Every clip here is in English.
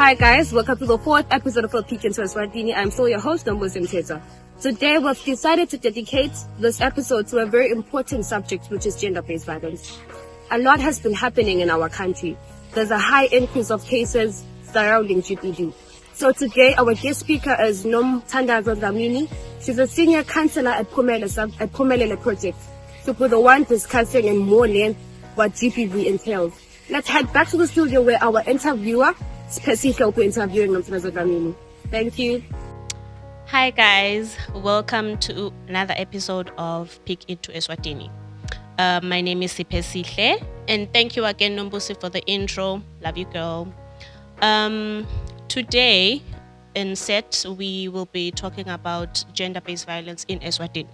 Hi guys, welcome to the fourth episode of the Peek into S1E4. I'm still your host, Nomthamdazo. Today we've decided to dedicate this episode to a very important subject, which is gender-based violence. A lot has been happening in our country. There's a high increase of cases surrounding GBV. So today our guest speaker is Nomthamdazo Dlamini. She's a senior counselor at Phumelele Project. So we're the one discussing in more length what GBV entails. Let's head back to the studio where our interviewer, specifically interviewing Nomthamdazo Dlamini. Thank you. Hi guys, welcome to another episode of Peek into Eswatini. My name is Sipesihle, and thank you again, Nombusi, for the intro. Love you, girl. Today, in set, we will be talking about gender-based violence in Eswatini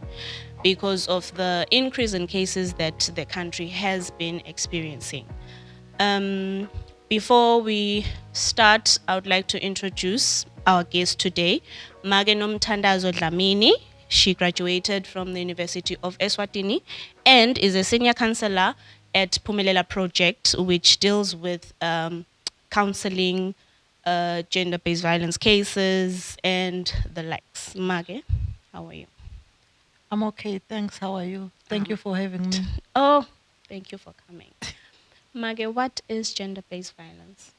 because of the increase in cases that the country has been experiencing. Before we start, I would like to introduce our guest today, Nomthamdazo Dlamini. She graduated from the University of Eswatini and is a senior counselor at Phumelele Project, which deals with counseling gender-based violence cases and the likes. Mage, how are you? I'm okay, thanks. How are you? Thank you for having me. Oh, thank you for coming. Mage, what is gender-based violence?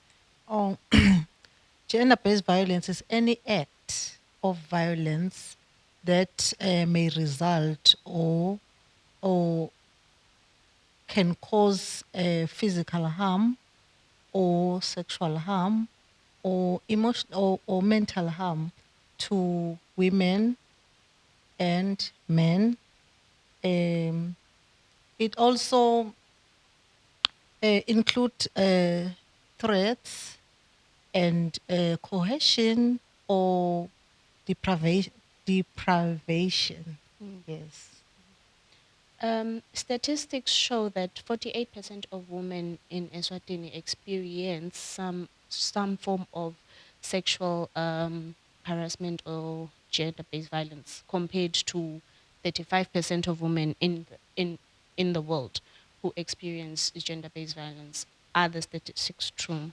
Oh, gender-based violence is any act of violence that may result or can cause physical harm or sexual harm or emotional or mental harm to women and men. It also include threats and coercion or deprivation. Yes. Statistics show that 48% of women in Eswatini experience some form of sexual harassment or gender-based violence, compared to 35% of women in the world who experience gender-based violence. Are the statistics true?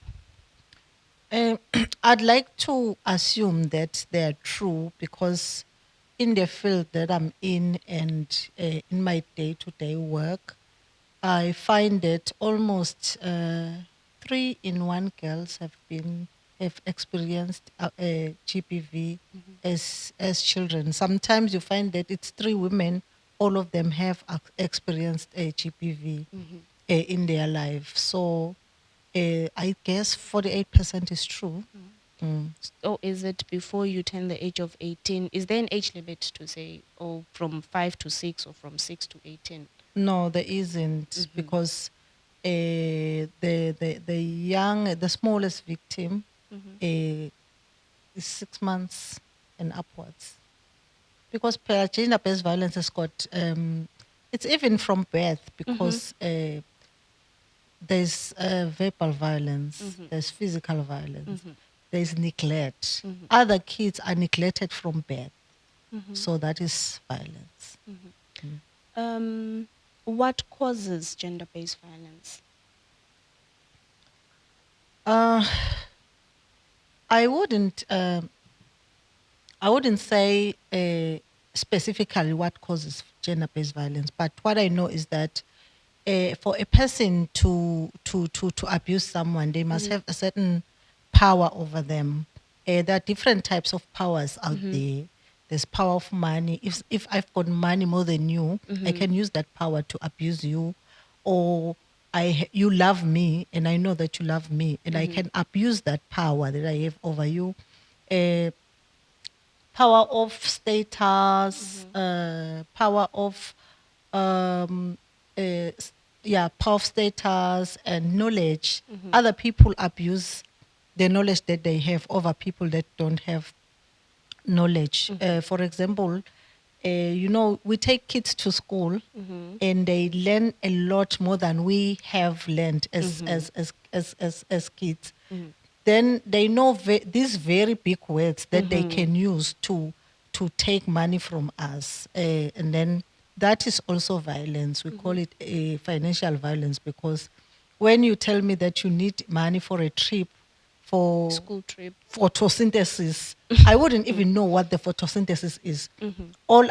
I'd like to assume that they are true because in the field that I'm in and in my day-to-day work, I find that almost 3 in 1 girls have experienced GBV as children. Sometimes you find that it's 3 women, all of them have experienced a GBV in their life. So I guess 48% is true. Or is it before you turn the age of 18? Is there an age limit to say, or from 5 to 6 or from 6 to 18? No, there isn't because the smallest victim is 6 months and upwards. Because gender-based violence has got, it's even from birth because there's verbal violence, there's physical violence, there's neglect. Other kids are neglected from birth. So that is violence. What causes gender-based violence? I wouldn't say specifically what causes gender-based violence, but what I know is that for a person to abuse someone, they must have a certain power over them. There are different types of powers out there. There's power of money. If I've got money more than you, I can use that power to abuse you, or you love me and I know that you love me, and I can abuse that power that I have over you. Power of status, power of power of status and knowledge. Other people abuse the knowledge that they have over people that don't have knowledge. For example, we take kids to school and they learn a lot more than we have learned as kids. Then they know these very big words that they can use to take money from us. And then that is also violence. We call it financial violence because when you tell me that you need money for a trip for School trip. photosynthesis. I wouldn't even know what the photosynthesis is. All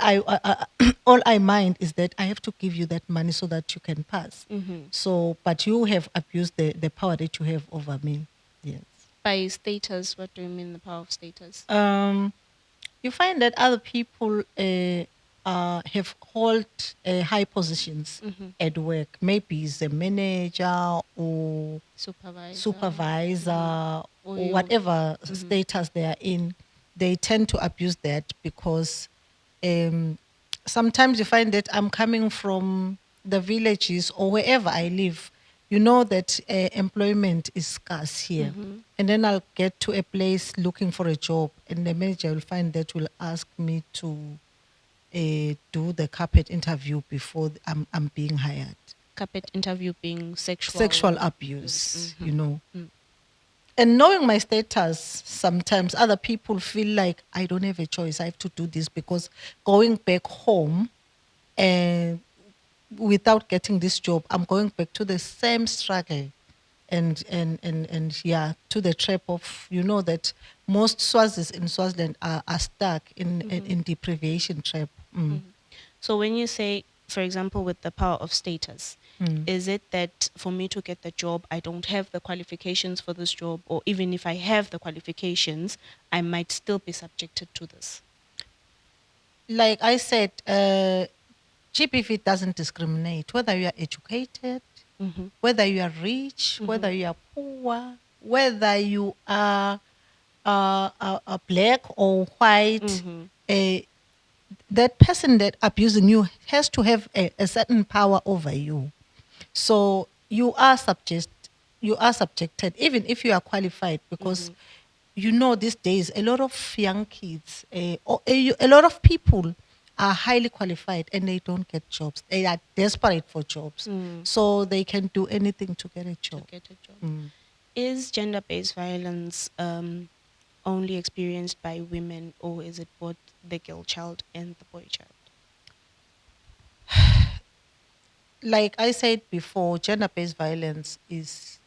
I mind is that I have to give you that money so that you can pass. So, but you have abused the power that you have over me. Yes. By status, what do you mean the power of status? You find that other people have hold high positions at work. Maybe it's a manager or supervisor or Or whatever status they are in. They tend to abuse that because sometimes you find that I'm coming from the villages or wherever I live. You know that employment is scarce here. And then I'll get to a place looking for a job, and the manager will find that will ask me to do the carpet interview before I'm being hired. carpet interview being Sexual abuse, you know. And knowing my status, sometimes other people feel like I don't have a choice. I have to do this because going back home and without getting this job, I'm going back to the same struggle. And yeah, to the trap of, you know, that most Swazis in Swaziland are stuck in deprivation trap. So when you say, for example, with the power of status, is it that for me to get the job, I don't have the qualifications for this job, or even if I have the qualifications, I might still be subjected to this? Like I said, GBV doesn't discriminate whether you are educated, whether you are rich, whether you are poor, whether you are black or white. That person that abusing you has to have a certain power over you. So you are subjected, even if you are qualified, because you know these days a lot of young kids, a lot of people are highly qualified and they don't get jobs. They are desperate for jobs, so they can do anything to get a job. Get a job. Is gender-based violence only experienced by women, or is it both the girl child and the boy child? Like I said before, gender-based violence is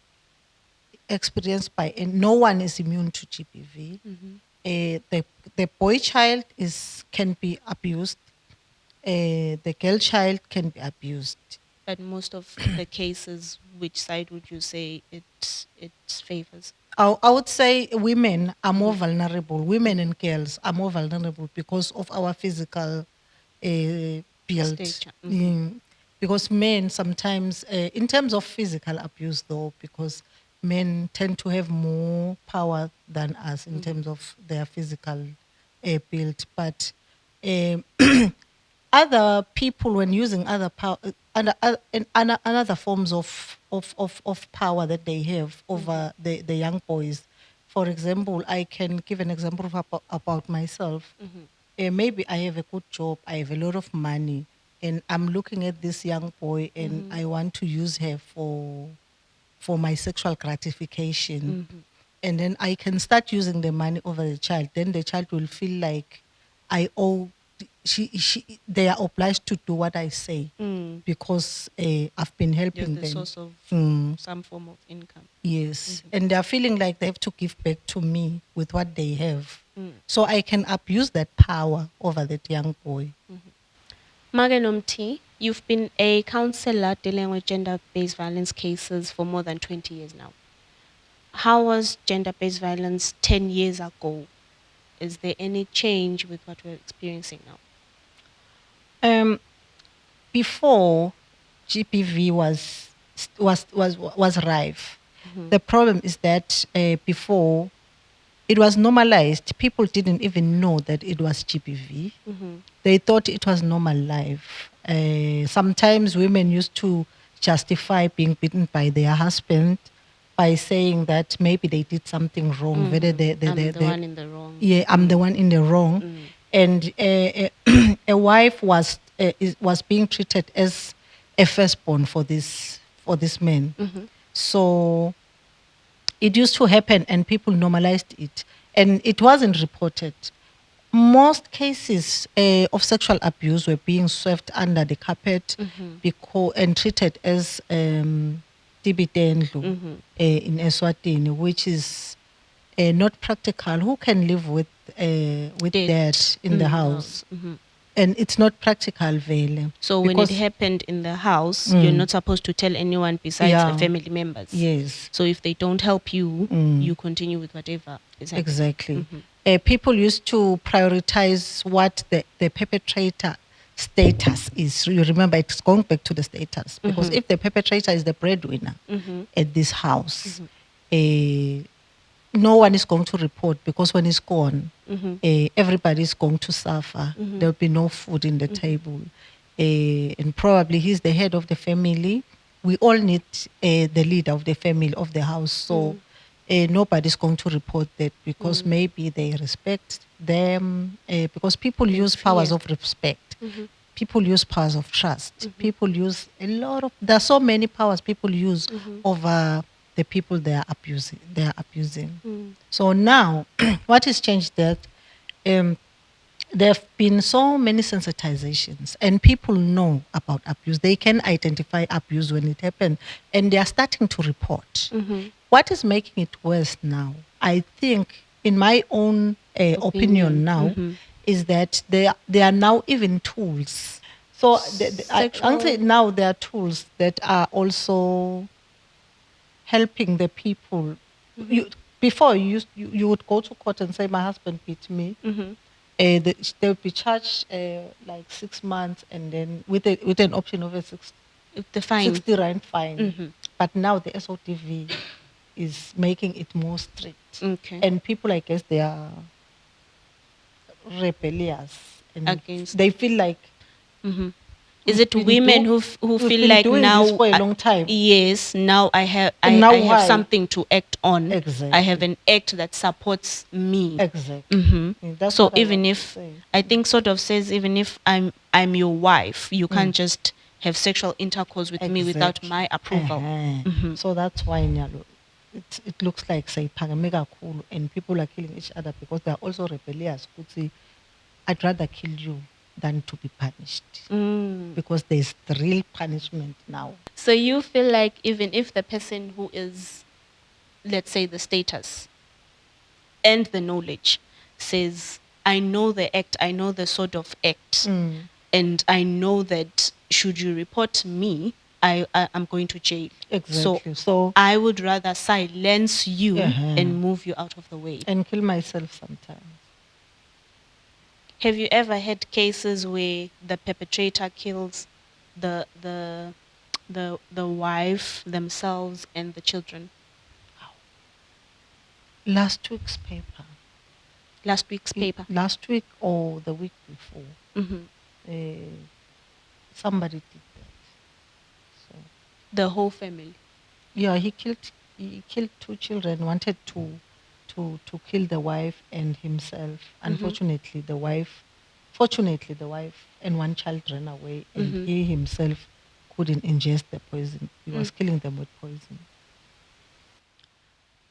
experienced by, and no one is immune to GBV. The boy child can be abused. The girl child can be abused. But most of the cases, which side would you say it favors? I would say women are more vulnerable. Women and girls are more vulnerable because of our physical build. Stature. Because men sometimes, in terms of physical abuse, though, because men tend to have more power than us in terms of their physical build. But other people, when using other power, another forms of power that they have over the young boys. For example, I can give an example about myself. Maybe I have a good job, I have a lot of money, and I'm looking at this young boy, and I want to use her for my sexual gratification. And then I can start using the money over the child. Then the child will feel like I owe. They are obliged to do what I say because I've been You're helping the them. source of some form of income. Yes, and they are feeling like they have to give back to me with what they have. So I can abuse that power over that young boy. Maganomti, you've been a counselor dealing with gender-based violence cases for more than 20 years now. How was gender-based violence 10 years ago? Is there any change with what we're experiencing now? Before GPV was rife, the problem is that before it was normalized, people didn't even know that it was GPV. They thought it was normal life. Sometimes women used to justify being beaten by their husband by saying that maybe they did something wrong. Whether I'm the one in the wrong. Yeah, I'm the one in the wrong. And a wife was being treated as a firstborn for this man. So it used to happen, and people normalized it, and it wasn't reported. Most cases of sexual abuse were being swept under the carpet and treated as tibitendlu in Eswatini, which is not practical. Who can live with Dead. dead in the house? And it's not practical, really. So when it happened in the house, you're not supposed to tell anyone besides the family members. Yes. So if they don't help you, you continue with whatever is happening. Exactly. People used to prioritize what the perpetrator status is. You remember, it's going back to the status. Because if the perpetrator is the breadwinner at this house, no one is going to report, because when he's gone, everybody is going to suffer. There'll be no food in the table. And probably he's the head of the family. We all need the leader of the family, of the house. So nobody's going to report that, because maybe they respect them, because people use powers of respect. People use powers of trust. People use there are so many powers people use over the people they are abusing. So now, what has changed that there have been so many sensitizations, and people know about abuse. They can identify abuse when it happened, and they are starting to report. What is making it worse now, I think, in my own opinion now, is that there are now even tools. So I say now there are tools that are also helping the people. Before you would go to court and say, my husband beat me. They would be charged like 6 months, and then with an option of a the fine. 60 rand fine. But now the SOTV is making it more strict. And people, I guess, they are rebellious. And against. They feel like. Is it women who feel like doing now this for a long time? Yes, now I have something to act on. Exactly. I have an act that supports me. Exactly. That's so what even if I think sort of says, even if I'm your wife, you can't just have sexual intercourse with me without my approval. So that's why it looks like, say, mega cool, and people are killing each other because they are also rebellious. Could say, I'd rather kill you than to be punished, because there's the real punishment now. So you feel like even if the person who is, let's say, the status and the knowledge says, I know the act, I know the sort of act, and I know that should you report me, I'm going to jail. Exactly. So I would rather silence you and move you out of the way. And kill myself sometimes. Have you ever had cases where the perpetrator kills the wife, themselves, and the children? Last week's paper. Last Last week or the week before. Somebody did that. So the whole family. Yeah, he killed 2 children. Wanted to kill the wife and himself. Unfortunately, fortunately, the wife and 1 child ran away, and he himself couldn't ingest the poison. He was killing them with poison.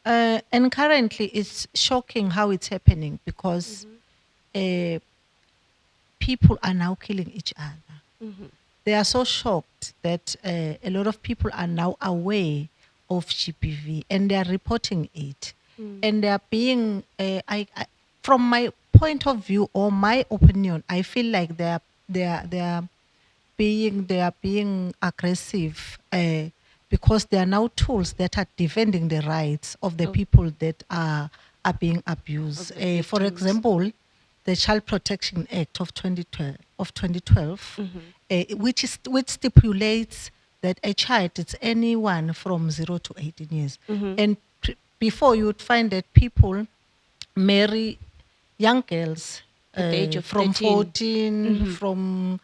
And currently, it's shocking how it's happening, because people are now killing each other. They are so shocked that a lot of people are now aware of GBV, and they are reporting it. And they are being, from my point of view or my opinion, I feel like they are being aggressive, because there are now tools that are defending the rights of the people that are being abused. For example, the Child Protection Act of 2012, which stipulates that a child is anyone from 0 to 18 years. And before, you would find that people marry young girls at the age of from 13. 14, from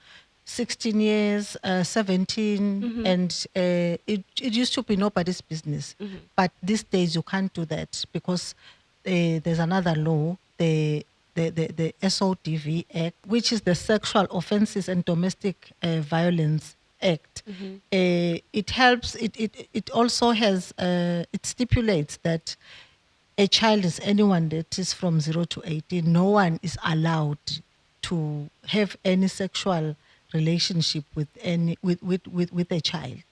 16 years, 17, and it used to be nobody's business. But these days you can't do that, because there's another law, the SOTV Act, which is the Sexual Offences and Domestic Violence Act. It helps. It also has. It stipulates that a child is anyone that is from 0 to 18. No one is allowed to have any sexual relationship with a child.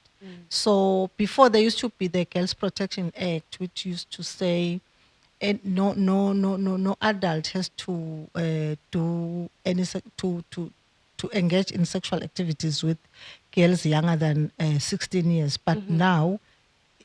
So before, there used to be the Girls Protection Act, which used to say and no adult has to do any to engage in sexual activities with girls younger than 16 years. But now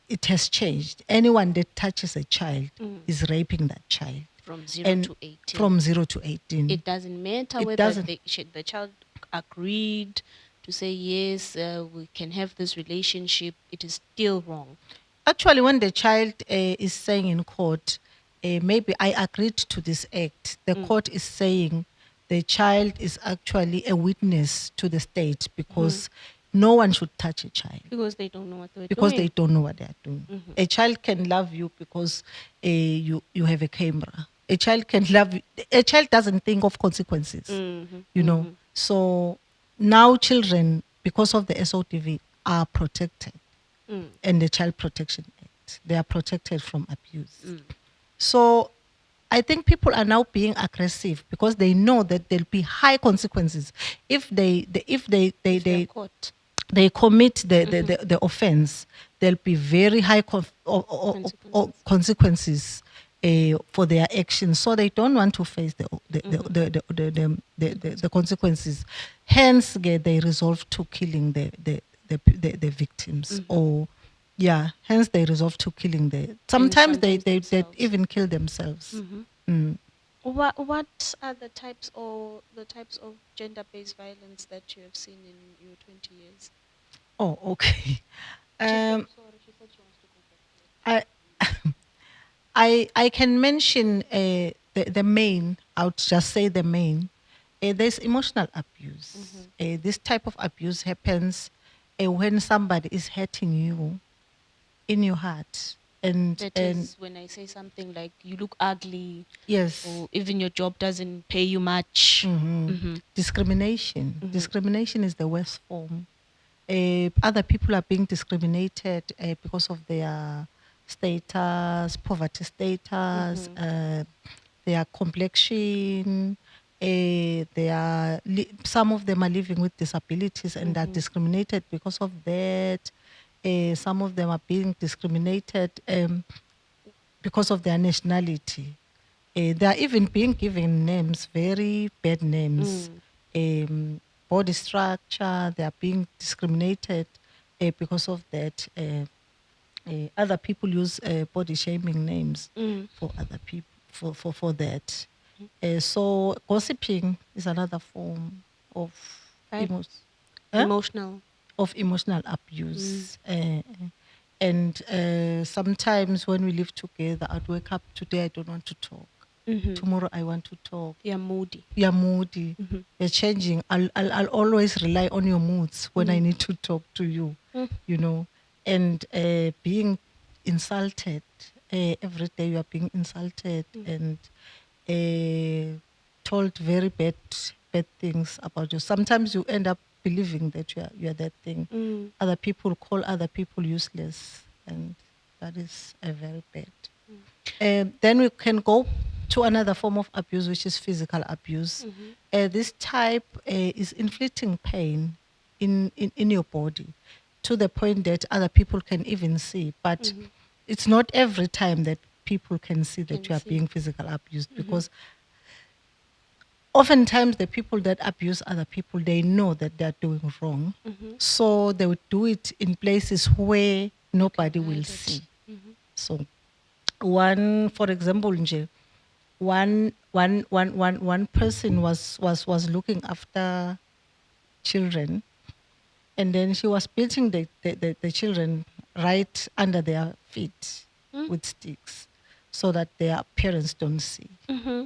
it has changed. Anyone that touches a child is raping that child. From 0 And to 18. From 0 to 18. It doesn't matter It whether doesn't. the child agreed to say, yes, we can have this relationship. It is still wrong. Actually, when the child is saying in court, maybe I agreed to this act, the court is saying the child is actually a witness to the state because no one should touch a child. Because they don't know what they're Because doing. they don't know what they are doing. A child can love you because you have a camera. A child can love you. A child doesn't think of consequences, you know. So now children, because of the SOTV, are protected. And the Child Protection Act, they are protected from abuse. So I think people are now being aggressive because they know that there'll be high consequences if They're caught. they commit the offense. There'll be very high consequences for their actions. So they don't want to face the consequences. Hence, they resolve to killing the victims. Or yeah, hence they resolve to killing sometimes they even kill themselves. What are the types of gender-based violence that you have seen in your 20 years? Oh, okay. Sorry, she said she wants to go back. I can mention the main. I would just say the main. There's emotional abuse. This type of abuse happens when somebody is hurting you in your heart, and That is when I say something like you look ugly, yes, or even your job doesn't pay you much. discrimination. Discrimination is the worst form. Other people are being discriminated because of their status, poverty status, their complexion. Some of them are living with disabilities and are discriminated because of that. Some of them are being discriminated because of their nationality. They are even being given names, very bad names. Body structure, they are being discriminated because of that. Other people use body shaming names for other people, for that. So gossiping is another form of Right. Huh? Emotional. Of emotional abuse. And sometimes when we live together, I'd wake up today, I don't want to talk. Tomorrow, I want to talk. You're moody. You're moody. You're changing. I'll always rely on your moods when I need to talk to you, you know. And being insulted, every day you are being insulted and told very bad things about you. Sometimes you end up believing that you are that thing. Other people call other people useless, and that is a very bad. Then we can go to another form of abuse, which is physical abuse. This type is inflicting pain in your body to the point that other people can even see. But it's not every time that people can see that you are being physical abused, because oftentimes the people that abuse other people, they know that they're doing wrong. So they would do it in places where nobody will see. So for example, one person was looking after children, and then she was beating the children right under their feet with sticks so that their parents don't see.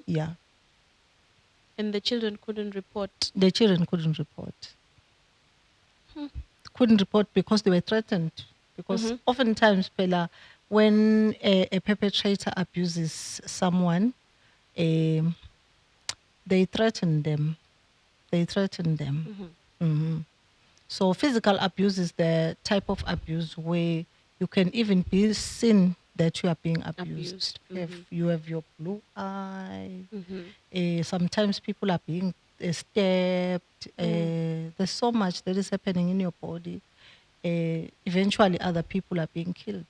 Yeah. And the children couldn't report. The children couldn't report. Couldn't report because they were threatened. Because oftentimes, Pella, when a perpetrator abuses someone, they threaten them. They threaten them. So physical abuse is the type of abuse where you can even be seen that you are being abused. If you have your blue eye, sometimes people are being stabbed. There's so much that is happening in your body. Eventually, other people are being killed.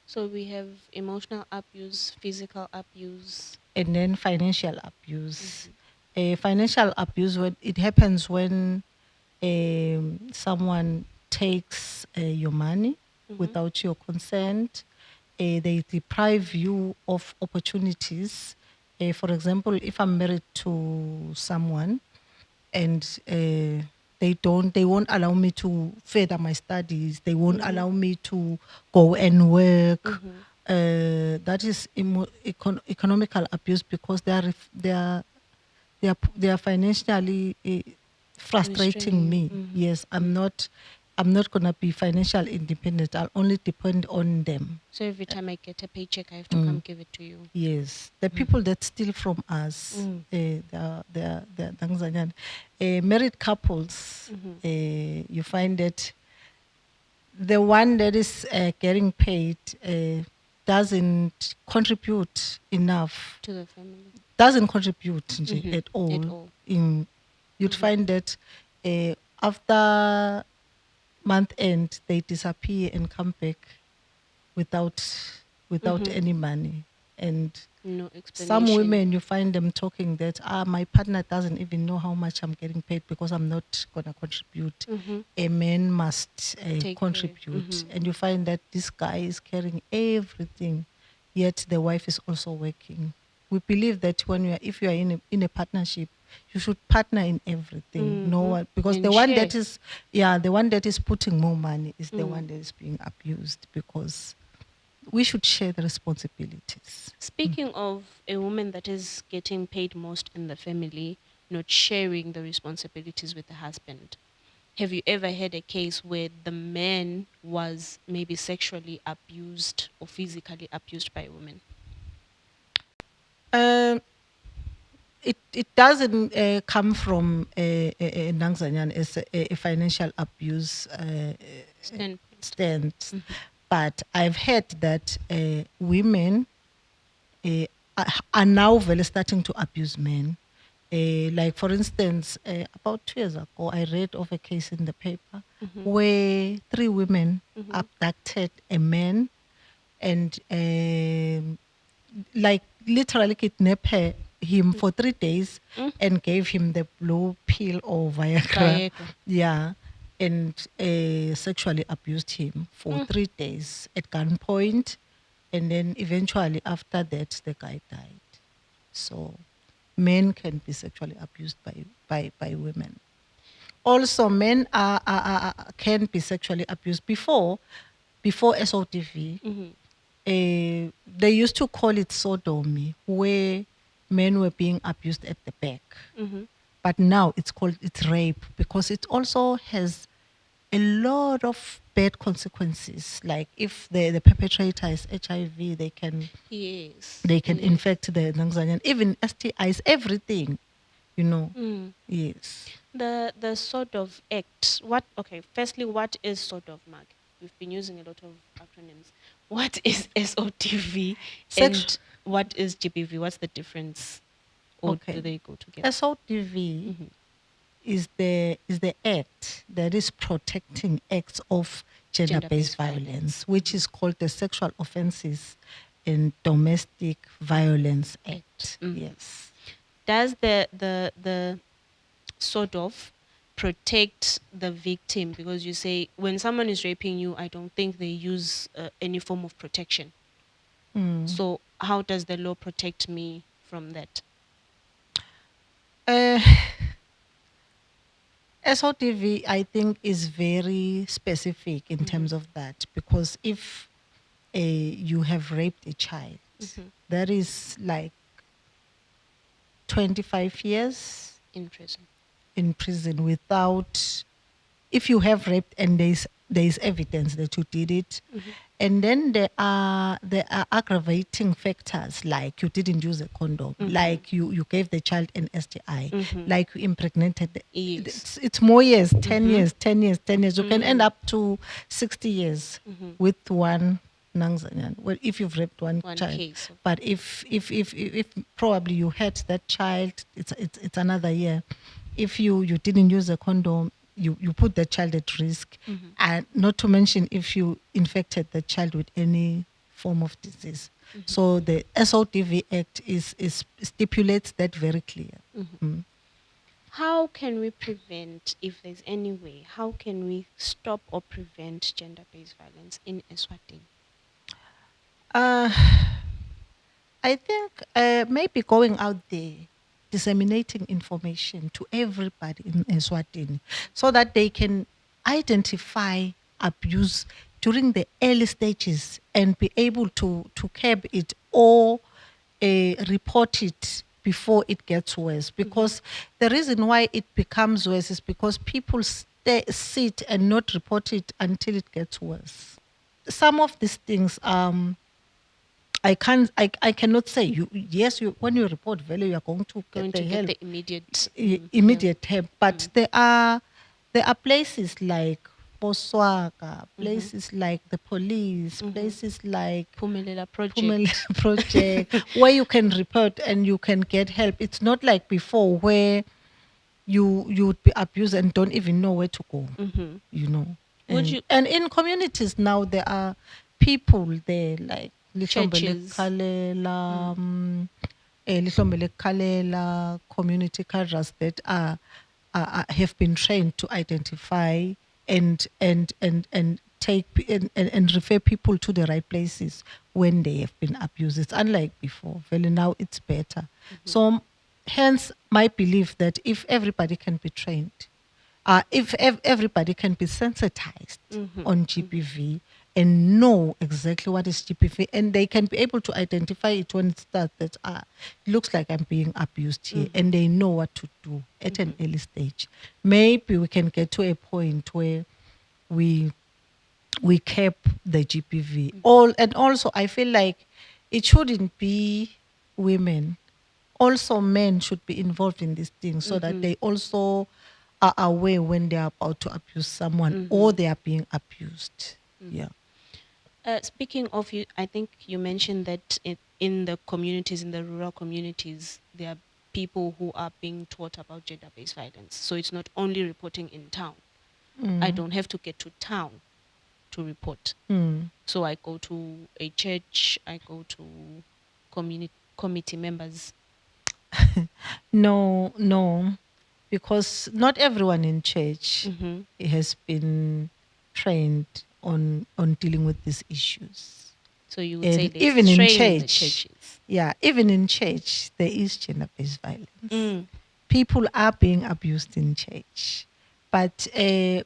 So we have emotional abuse, physical abuse. and then financial abuse. Financial abuse, when it happens when someone takes your money without your consent. They deprive you of opportunities. For example, if I'm married to someone and they won't allow me to further my studies, they won't allow me to go and work. That is economical abuse because they are financially frustrating Restraining. me. Yes, I'm not gonna be financial independent. I'll only depend on them. So every time I get a paycheck, I have to come give it to you. Yes, the people that steal from us, they are Tanzanian. Married couples, you find that the one that is getting paid doesn't contribute enough, To the family. doesn't contribute nje at At all. all. You'd find that after month end they disappear and come back without any money. And No some explanation. women, you find them talking that my partner doesn't even know how much I'm getting paid because I'm not gonna contribute. A man must Take contribute, and you find that this guy is carrying everything, yet the wife is also working. We believe that if you are in a partnership, you should partner in everything. No one, because And the one share. that is the one that is putting more money is the one that is being abused, because we should share the responsibilities. Speaking of a woman that is getting paid most in the family, not sharing the responsibilities with the husband, have you ever had a case where the man was maybe sexually abused or physically abused by a woman? Um, it doesn't come from a Nangzanyan as a financial abuse Standpoint. stance, but I've heard that women uh, are now very starting to abuse men. Like, for instance, about 2 years ago, I read of a case in the paper where 3 women abducted a man and like literally kidnapped him for 3 days and gave him the blue pill or Viagra. Viagra. Yeah. And sexually abused him for 3 days at gunpoint. And then eventually, after that, the guy died. So, men can be sexually abused by women. Also, men can be sexually abused. Before SOTV, they used to call it sodomy, where men were being abused at the back. But now it's rape, because it also has a lot of bad consequences. Like, if the perpetrator is HIV, Yes. they can infect the Nangzanian, even STIs, everything, you know. Yes. The sort of act. What? Okay. Firstly, what is sort of, Mark? We've been using a lot of acronyms. What is SOTV Sex- and what is GBV? What's the difference, or Okay. do they go together? SOTV is the act that is protecting acts of gender-based Gender-based violence. violence, which is called the Sexual Offences and Domestic Violence Act. Yes. Does the sort of protect the victim? Because you say when someone is raping you, I don't think they use any form of protection. So how does the law protect me from that? Uh, SOTV, I think, is very specific in terms of that, because if you have raped a child, that is like 25 years In prison. in prison without, if you have raped and there's evidence that you did it. And then there are aggravating factors, like you didn't use a condom, like you gave the child an STI, like you impregnated Yes. it's more years, 10 years, 10 years, 10 years. You can end up to 60 years with one Nangzanyan. Well, if you've raped one child. Case. But if probably you had that child, it's another year. If you didn't use a condom, you put the child at risk. And not to mention if you infected the child with any form of disease. So the SODV Act stipulates that very clear. How can we prevent, if there's any way, how can we stop or prevent gender-based violence in Eswatini? Uh, I think maybe going out there, disseminating information to everybody in Eswatini so that they can identify abuse during the early stages and be able to curb it or report it before it gets worse. Because the reason why it becomes worse is because people sit and not report it until it gets worse. Some of these things, I cannot say you. Yes, when you report value, you are going to Going get to the get help, the immediate immediate help. But there are places like Boswaka, places like the police, places like Phumelela project. Phumelela project, where you can report and you can get help. It's not like before where you would be abused and don't even know where to go. You know. Would And, you- and in communities now there are people there like Lihlombele Churches. Kalela, Lihlombele Kalela community cadres that have been trained to identify and take and refer people to the right places when they have been abused. It's unlike before. Well, now it's better. So hence my belief that if everybody can be trained, if everybody can be sensitized on GBV and know exactly what is GBV, and they can be able to identify it when it starts that it looks like I'm being abused here, and they know what to do at an early stage. Maybe we can get to a point where we cap the GBV. Also I feel like it shouldn't be women. Also men should be involved in these things so that they also are aware when they are about to abuse someone or they are being abused. Yeah. Speaking of you, I think you mentioned that in the communities, in the rural communities, there are people who are being taught about gender-based violence. So it's not only reporting in town. I don't have to get to town to report. So I go to a church, I go to committee members. No, because not everyone in church has been trained on dealing with these issues. So you would say And there's even in training in the church, churches. yeah, even in church, there is gender-based violence. People are being abused in church, but the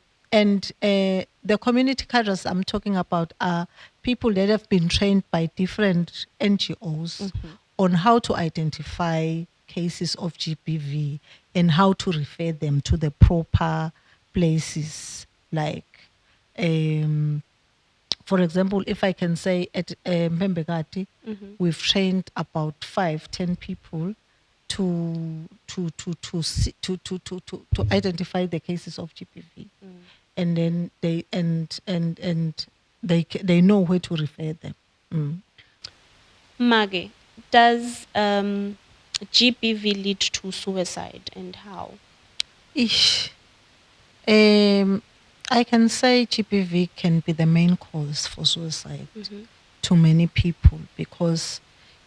community cadres I'm talking about are people that have been trained by different NGOs on how to identify cases of GBV and how to refer them to the proper places, like for example, if I can say at Mbembekati, we've trained about 5-10 people to identify the cases of GBV, and then they know where to refer them. Mage, does GBV lead to suicide, and how? Ish. I can say GBV can be the main cause for suicide to many people because,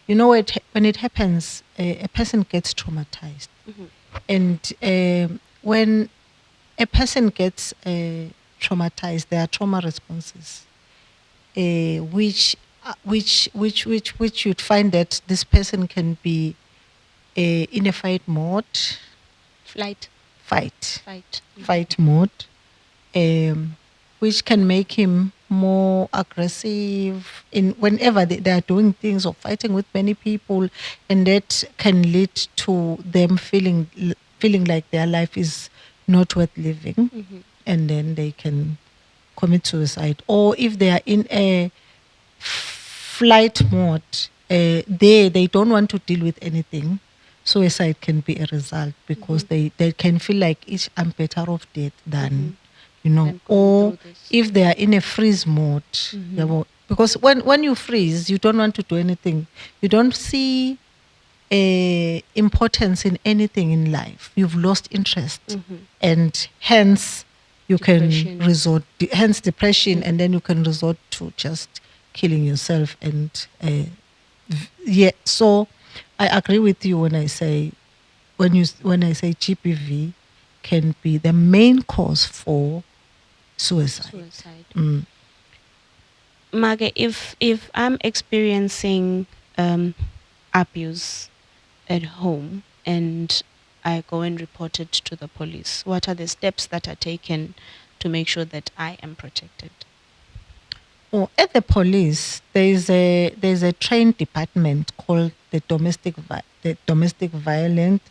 you know, when it happens, a person gets traumatized. And when a person gets traumatized, there are trauma responses, which you'd find that this person can be in a fight mode, fight mode, which can make him more aggressive in whenever they are doing things or fighting with many people, and that can lead to them feeling like their life is not worth living, and then they can commit suicide. Or if they are in a flight mode, they don't want to deal with anything. Suicide can be a result because they can feel like I'm better off dead than Than going or through this. if they are in a freeze mode. Because when you freeze, you don't want to do anything. You don't see importance in anything in life. You've lost interest, and hence you Depression. can resort. Hence depression, and then you can resort to just killing yourself. And yeah, so I agree with you when I say GBV can be the main cause for suicide. Suicide. Mage, if I'm experiencing abuse at home and I go and report it to the police, what are the steps that are taken to make sure that I am protected? Oh, at the police, there's a trained department called the domestic violence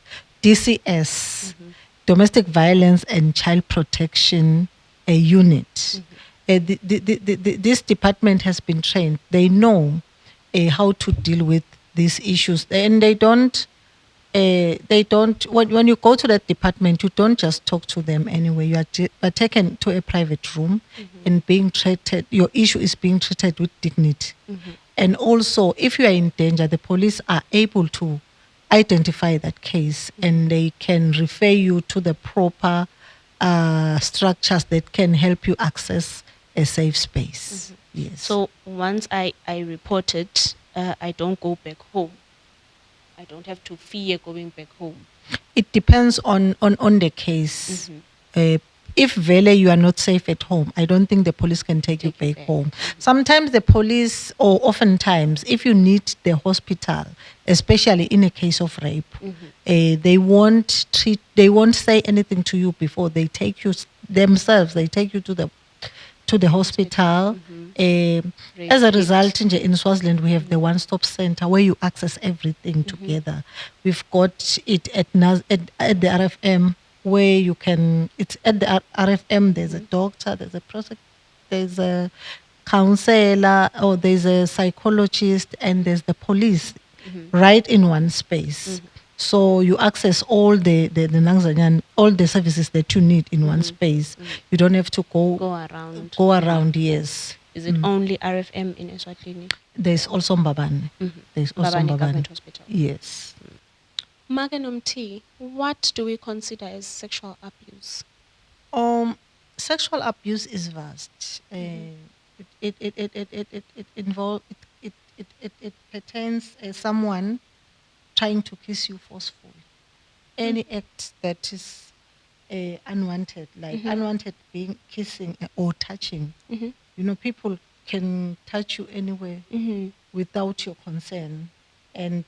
DCS, domestic violence and child protection unit. This department has been trained. They know how to deal with these issues, and they don't when you go to that department, you don't just talk to them anyway. You are taken to a private room and being treated, your issue is being treated with dignity. And also, if you are in danger, the police are able to identify that case and they can refer you to the proper structures that can help you access a safe space. Yes. So once I report it, I don't go back home. I don't have to fear going back home. It depends on the case. If Vele, you are not safe at home, I don't think the police can take you back home. Sometimes the police, or oftentimes, if you need the hospital, especially in a case of rape, they won't say anything to you before they take you themselves. They take you to the hospital. As a result, in Swaziland, we have the one-stop center where you access everything together. We've got it at the RFM where you can. It's at the RFM. There's a doctor. There's a counselor, or there's a psychologist, and there's the police, right in one space. So you access all the Nangzanyan, all the services that you need in one space. You don't have to go around. Go around, yes. Is it only RFM in Eswatini? There's also Mbabane. There's also Mbabane Mbabane Government Hospital. Yes. Magenomti, what do we consider as sexual abuse? Sexual abuse is vast. It involves it pertains someone trying to kiss you forcefully. Any act that is unwanted, like unwanted being kissing or touching. People can touch you anywhere without your consent, and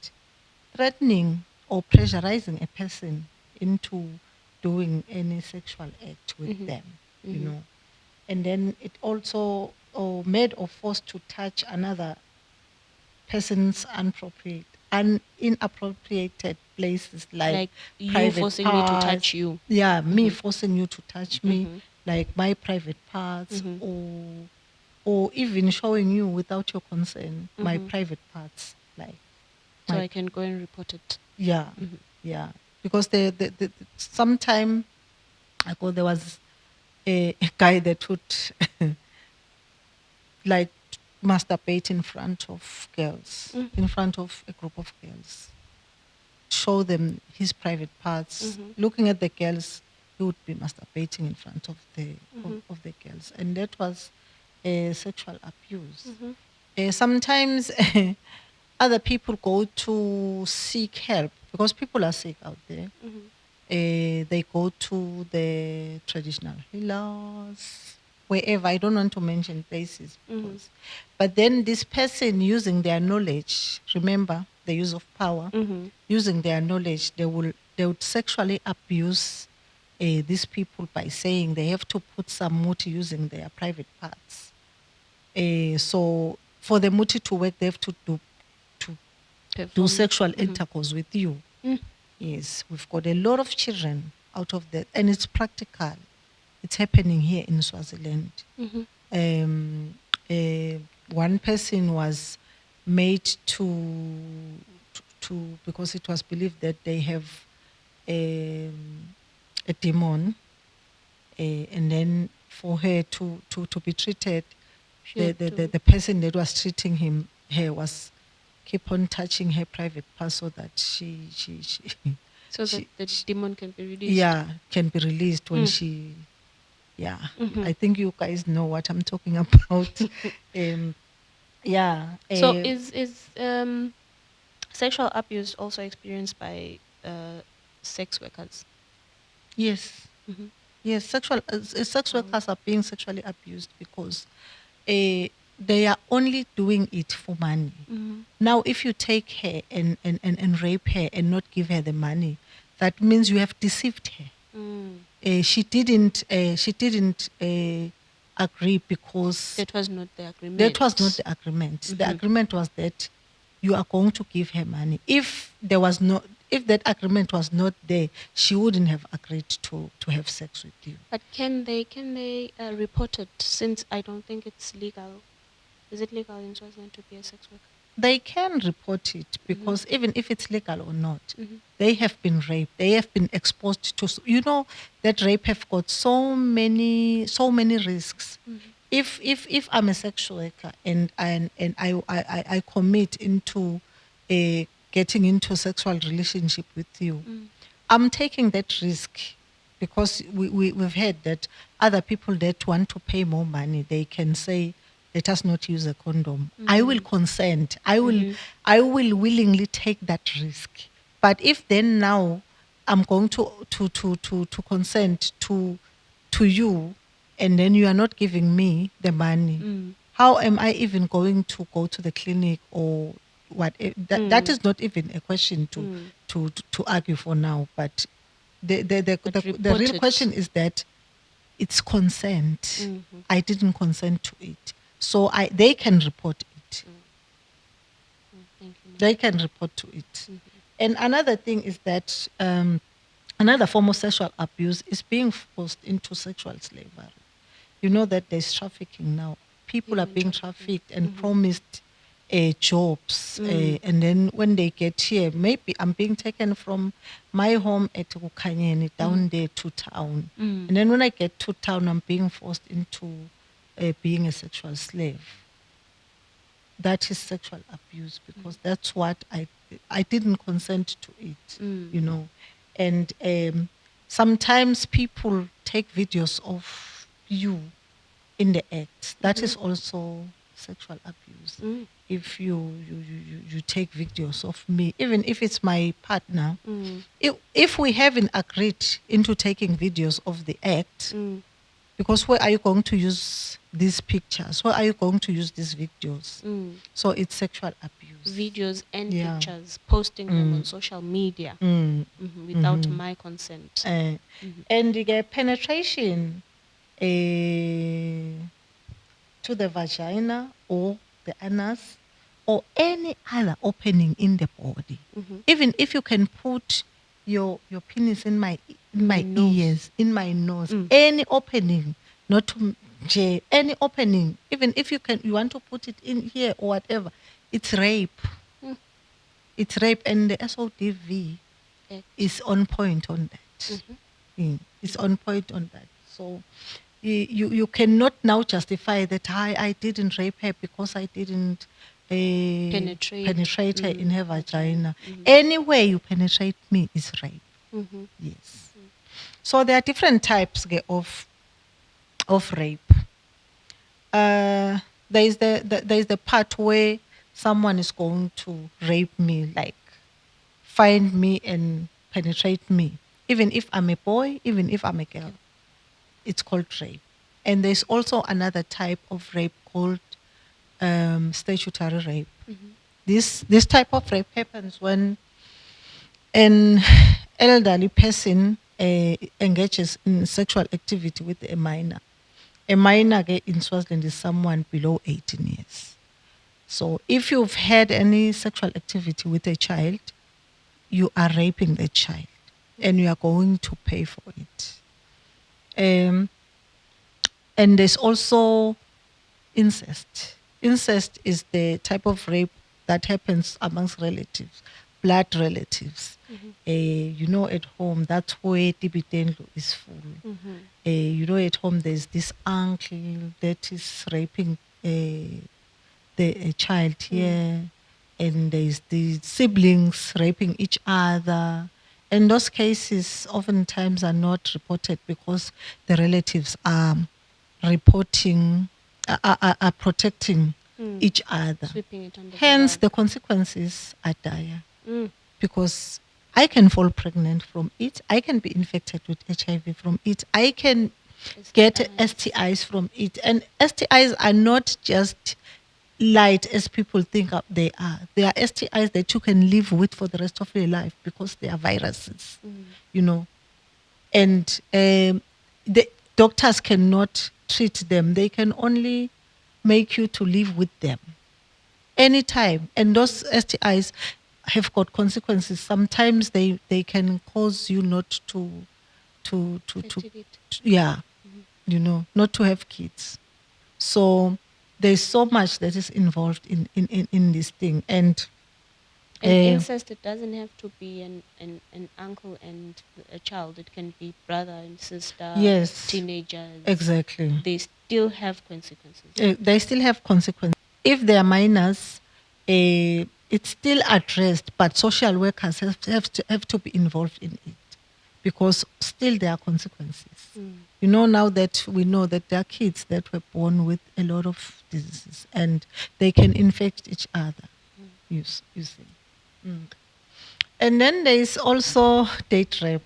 threatening or pressurizing a person into doing any sexual act with them, and then it also made or forced to touch another person's inappropriated places, like you private forcing parts. me to touch you. Yeah, me forcing you to touch me, like my private parts, or even showing you without your consent my private parts, like. So I can go and report it. Yeah, yeah. Because sometime ago there was a guy that would like masturbate in front of girls, in front of a group of girls, show them his private parts. Looking at the girls, he would be masturbating in front of the girls, and that was sexual abuse. Sometimes other people go to seek help because people are sick out there. They go to the traditional healers, wherever. I don't want to mention places. But then this person, using their knowledge, remember the use of power, using their knowledge, they would sexually abuse these people by saying they have to put some muti using their private parts. So for the muti to work, they have to do sexual intercourse with you. Yes, we've got a lot of children out of that, and it's practical. It's happening here in Swaziland. One person was made to because it was believed that they have a demon, and then for her to be treated, the person that was treating her was keep on touching her private parts so that she so that the demon can be released. Yeah, can be released when she. Yeah, I think you guys know what I'm talking about. Yeah. So is sexual abuse also experienced by sex workers? Yes. Mm-hmm. Yes, sex Oh. workers are being sexually abused because they are only doing it for money. Mm-hmm. Now, if you take her and rape her and not give her the money, that means you have deceived her. Mm. She didn't agree because That was not the agreement. that was not the agreement. The agreement was that you are going to give her money. If that agreement was not there, she wouldn't have agreed to have sex with you. But can they report it, since I don't think it's legal? Is it legal in Swaziland to be a sex worker? They can report it because even if it's legal or not, Mm-hmm. they have been raped. They have been exposed to. That rape have got so many risks. If I'm a sexual worker and I commit into getting into a sexual relationship with you, I'm taking that risk because we've heard that other people that want to pay more money, they can say, let us not use a condom. I will consent. I will willingly take that risk. But if then now I'm going to consent to you and then you are not giving me the money, how am I even going to go to the clinic or what? That is not even a question to argue for now. But But the report real it. question is that it's consent. I didn't consent to it, so they can report it. Thank you, ma'am. They can report to it. And another thing is that another form of sexual abuse is being forced into sexual slavery. You know that there's trafficking now. People are Human being trafficking. trafficked and promised jobs. And then when they get here, maybe I'm being taken from my home at Ukanyeni down there to town. And then when I get to town, I'm being forced into being a sexual slave. That is sexual abuse because that's what I didn't consent to it. And sometimes people take videos of you in the act. That is also sexual abuse. If you take videos of me, even if it's my partner, if we haven't agreed into taking videos of the act, because where are you going to use these pictures? Where are you going to use these videos? So it's sexual abuse. Videos and Yeah. pictures, posting them on social media without my consent. And the penetration to the vagina or the anus or any other opening in the body. Even if you can put your penis in my nose. ears, in my nose, any opening, not to any opening, even if you want to put it in here or whatever, it's rape. It's rape, and the SODV Act. is on point on that. It's on point on that. So you cannot now justify that I didn't rape her because I didn't penetrate her in her vagina. Any way you penetrate me is rape. Yes. So there are different types of rape. There is the part where someone is going to rape me, like find me and penetrate me, even if I'm a boy, even if I'm a girl. It's called rape. And there's also another type of rape called statutory rape. This type of rape happens when an elderly person engages in sexual activity with a minor. A minor in Swaziland is someone below 18 years. So if you've had any sexual activity with a child, you are raping the child and you are going to pay for it. And there's also incest. Incest is the type of rape that happens amongst relatives, blood relatives. At home, that's where Tibitenlo is full. At home, there's this uncle that is raping a child here, and there's the siblings raping each other. And those cases oftentimes are not reported because the relatives are reporting, are protecting each other. Sweeping it under Hence, the the rug. consequences are dire. Mm. Because I can fall pregnant from it. I can be infected with HIV from it. I can get STIs from it. And STIs are not just light as people think they are. They are STIs that you can live with for the rest of your life because they are viruses, you know. And the doctors cannot treat them. They can only make you to live with them anytime. And those STIs have got consequences. Sometimes they can cause you not Fertility. yeah, you know, not to have kids. So there's so much that is involved in this thing. And And incest, it doesn't have to be an uncle and a child. It can be brother and sister, yes, teenagers. exactly. They still have consequences. They still have consequences. If they are minors, it's still addressed, but social workers have to be involved in it because still there are consequences. You know, now that we know that there are kids that were born with a lot of diseases and they can infect each other. You see. And then there is also date rape.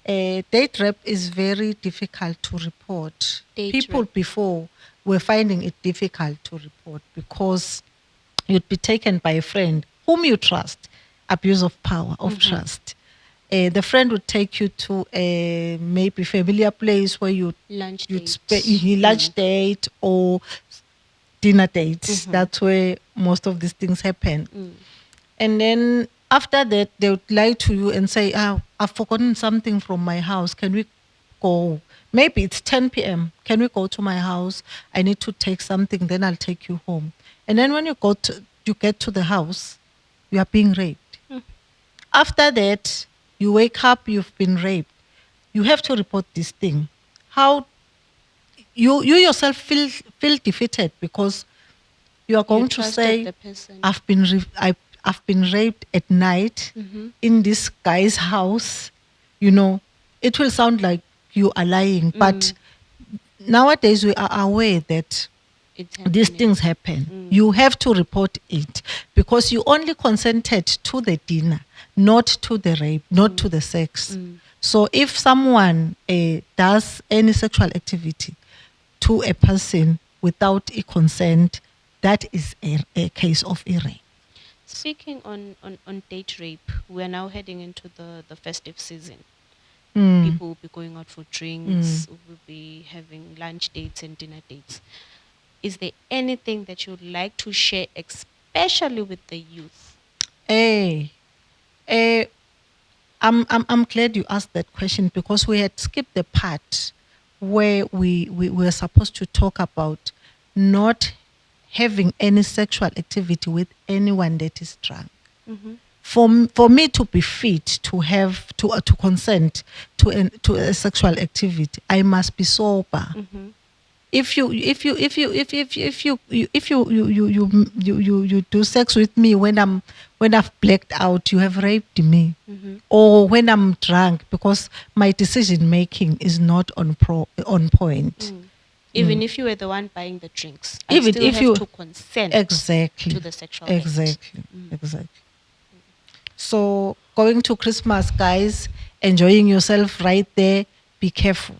Date rape is very difficult to report. Date People rape. before were finding it difficult to report because you'd be taken by a friend whom you trust, abuse of power, of trust. The friend would take you to a maybe familiar place where Lunch you'd date. lunch date or dinner dates. That's where most of these things happen. And then after that, they would lie to you and say, I've forgotten something from my house. Can we go? Maybe it's 10 p.m. Can we go to my house? I need to take something, then I'll take you home. And then when you get to the house, you are being raped. After that, you wake up, you've been raped. You have to report this thing. How you yourself feel defeated because you are going to trusted say, the person. I've been raped at night in this guy's house. You know, it will sound like you are lying, but nowadays we are aware that It's these happening. things happen. You have to report it because you only consented to the dinner, not to the rape, not to the sex. So if someone does any sexual activity to a person without a consent, that is a case of a rape. Speaking on date rape, we're now heading into the festive season. Mm. People will be going out for drinks, will be having lunch dates and dinner dates. Is there anything that you'd like to share, especially with the youth? Hey, I'm glad you asked that question because we had skipped the part where we were supposed to talk about not having any sexual activity with anyone that is drunk. For me to be fit to have to consent to a sexual activity, I must be sober. If you do sex with me when I've blacked out, you have raped me, or when I'm drunk because my decision making is not on point. Even if you were the one buying the drinks, I Even still if have you to consent exactly to the sexual act. exactly. So going to Christmas, guys, enjoying yourself right there. Be careful.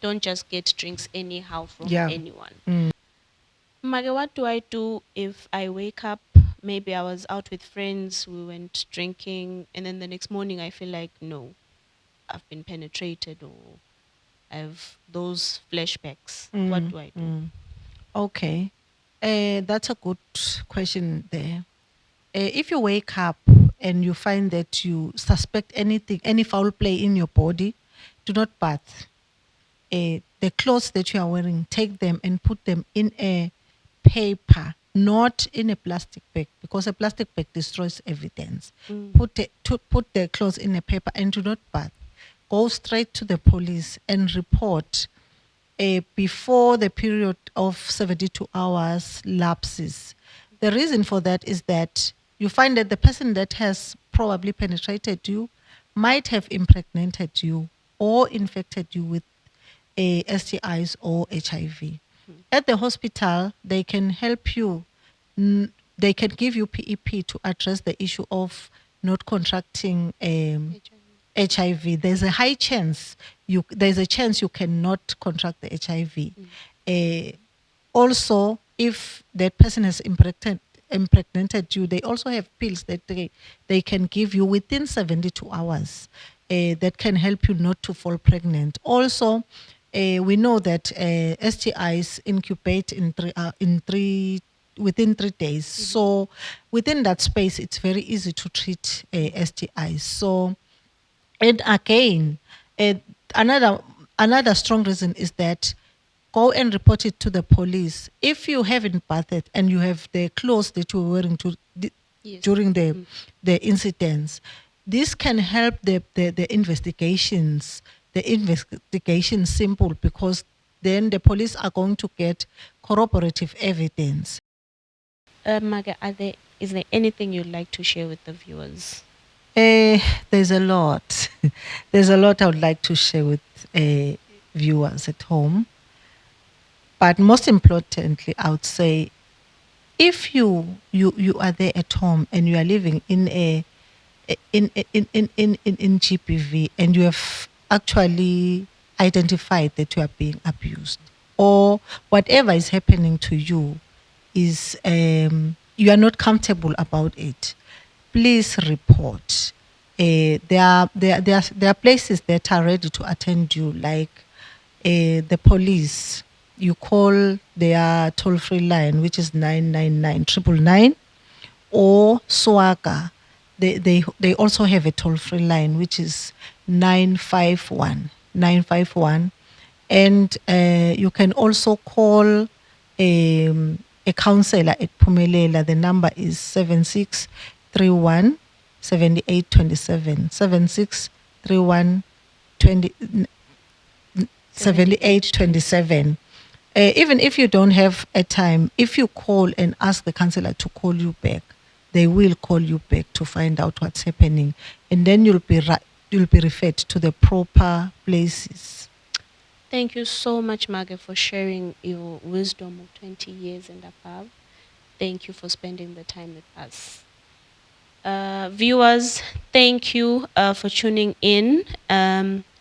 Don't just get drinks anyhow from Yeah. anyone. Mage, what do I do if I wake up? Maybe I was out with friends, we went drinking, and then the next morning I feel like, no, I've been penetrated or I have those flashbacks. What do I do? Okay. That's a good question there. If you wake up and you find that you suspect anything, any foul play in your body, do not bath. The clothes that you are wearing, take them and put them in a paper, not in a plastic bag, because a plastic bag destroys evidence. Put the clothes in a paper and do not bath. Go straight to the police and report before the period of 72 hours lapses. The reason for that is that you find that the person that has probably penetrated you might have impregnated you or infected you with STIs or HIV. At the hospital, they can help you. They can give you PEP to address the issue of not contracting HIV. There's a high chance there's a chance you cannot contract the HIV. Also, if that person has impregnated you, they also have pills that they can give you within 72 hours that can help you not to fall pregnant. Also, we know that STIs incubate within 3 days. So within that space, it's very easy to treat STIs. So, and again, another strong reason is that go and report it to the police. If you haven't bathed and you have the clothes that you were wearing during the incidents, this can help the investigations. The investigation simple, because then the police are going to get corroborative evidence. Maga, is there anything you'd like to share with the viewers? There's a lot. There's a lot I would like to share with viewers at home. But most importantly, I would say, if you are there at home and you are living in GBV and you have actually identified that you are being abused, or whatever is happening to you is you are not comfortable about it, please report. There are places that are ready to attend you, like the police. You call their toll-free line, which is 999 or SWAGA. They also have a toll-free line, which is 951. And you can also call a counselor at Pumelela. The number is 7631 7827. 7631 7827. Even if you don't have a time, if you call and ask the counselor to call you back, they will call you back to find out what's happening, and then you'll be referred to the proper places. Thank you so much, Maga, for sharing your wisdom of 20 years and above. Thank you for spending the time with us. Viewers, thank you for tuning in.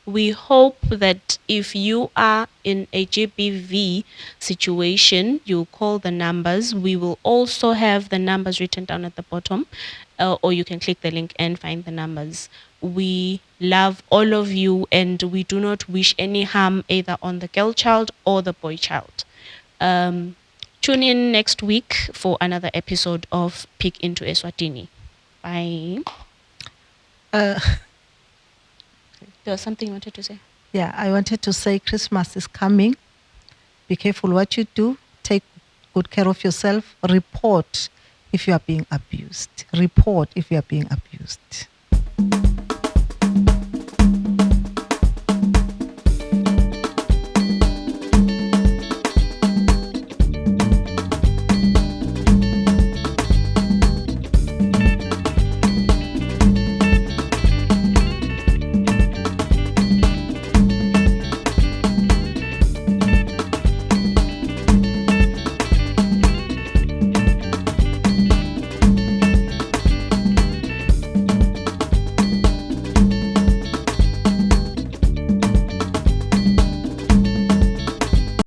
We hope that if you are in a GBV situation, you call the numbers. We will also have the numbers written down at the bottom, or you can click the link and find the numbers. We love all of you, and we do not wish any harm either on the girl child or the boy child. Tune in next week for another episode of Peek into Eswatini. Bye. There was something you wanted to say? Yeah, I wanted to say Christmas is coming. Be careful what you do. Take good care of yourself. Report if you are being abused. Report if you are being abused.